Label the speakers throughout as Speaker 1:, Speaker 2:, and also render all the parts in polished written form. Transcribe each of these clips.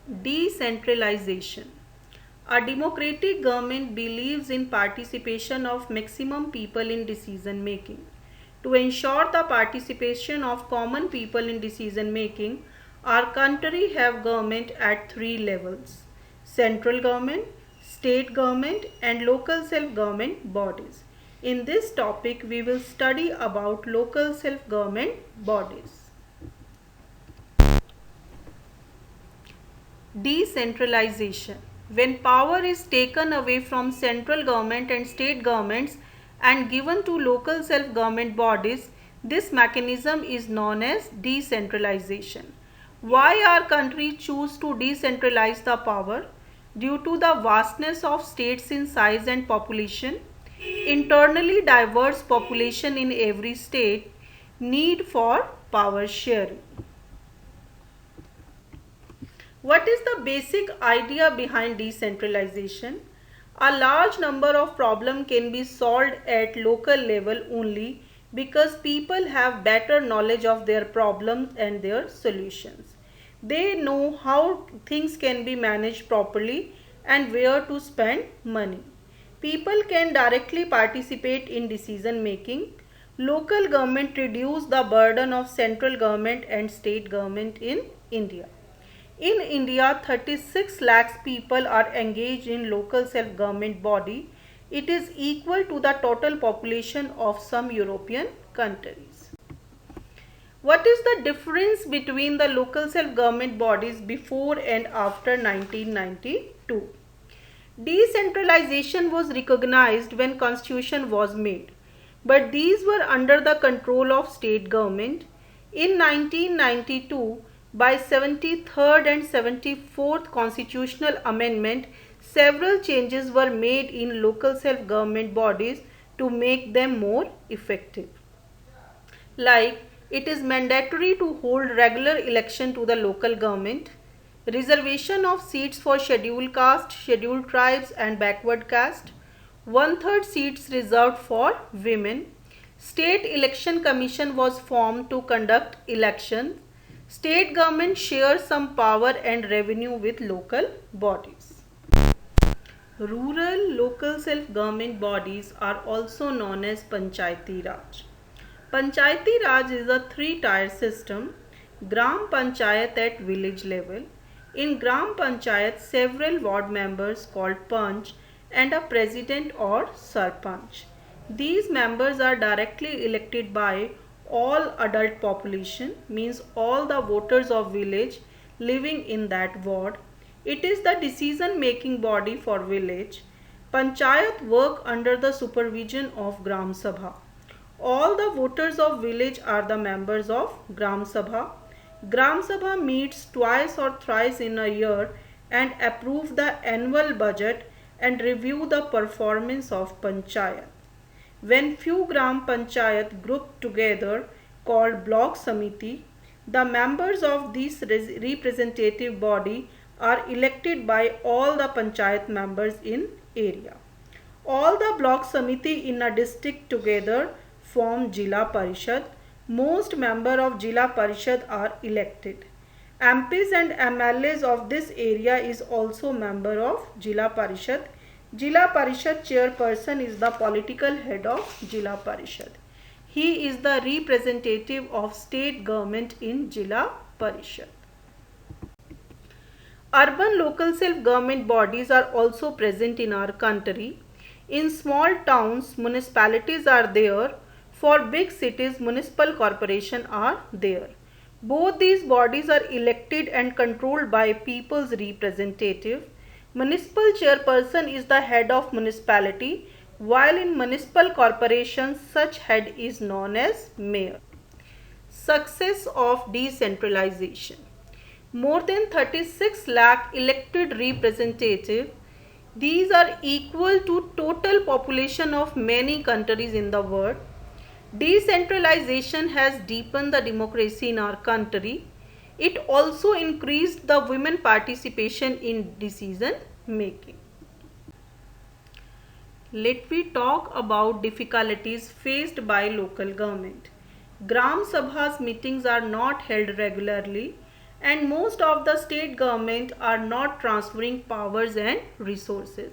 Speaker 1: Decentralization. A democratic government believes in participation of maximum people in decision making. To ensure the participation of common people in decision making, our country have government at three levels: central government, state government and local self-government bodies. In this topic, we will study about local self-government bodies. Decentralization. When power is taken away from central government and state governments and given to local self-government bodies, this mechanism is known as decentralization. Why our country choose to decentralize the power? Due to the vastness of states in size and population, internally diverse population in every state, need for power sharing. What is the basic idea behind decentralization? A large number of problems can be solved at local level only because people have better knowledge of their problems and their solutions. They know how things can be managed properly and where to spend money. People can directly participate in decision making. Local government reduce the burden of central government and state government in India. In India, 36 lakhs people are engaged in local self-government body. It is equal to the total population of some European countries. What is the difference between the local self-government bodies before and after 1992? Decentralization was recognized when Constitution was made, but these were under the control of state government. In 1992, by 73rd and 74th constitutional amendment, several changes were made in local self-government bodies to make them more effective. Like, it is mandatory to hold regular election to the local government, reservation of seats for scheduled caste, scheduled tribes and backward caste, one-third seats reserved for women. State Election Commission was formed to conduct elections. State government shares some power and revenue with local bodies. Rural local self-government bodies are also known as Panchayati Raj. Panchayati Raj is a three-tier system. Gram Panchayat at village level. In Gram Panchayat, several ward members called Panch and a president or Sarpanch. These members are directly elected by all adult population, means all the voters of village living in that ward. It is the decision making body for village. Panchayat work under the supervision of Gram Sabha. All the voters of village are the members of Gram Sabha. Gram Sabha meets twice or thrice in a year and approve the annual budget and review the performance of Panchayat. When few Gram Panchayat group together called Block Samiti, the members of this representative body are elected by all the Panchayat members in area. All the Block Samiti in a district together form Jila Parishad. Most members of Jila Parishad are elected. MPs and MLAs of this area is also member of Jila Parishad. Jila Parishad chairperson is the political head of Jila Parishad. He is the representative of state government in Jila Parishad. Urban local self-government bodies are also present in our country. In small towns, municipalities are there. For big cities, municipal corporations are there. Both these bodies are elected and controlled by people's representative. Municipal chairperson is the head of municipality, while in municipal corporations such head is known as mayor. Success of decentralization. More than 36 lakh elected representatives. These are equal to total population of many countries in the world. Decentralization has deepened the democracy in our country. It also increased the women participation in decision making. Let me talk about difficulties faced by local government. Gram Sabha's meetings are not held regularly and most of the state government are not transferring powers and resources,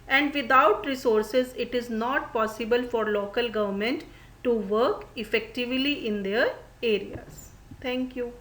Speaker 1: and without resources it is not possible for local government to work effectively in their areas. Thank you.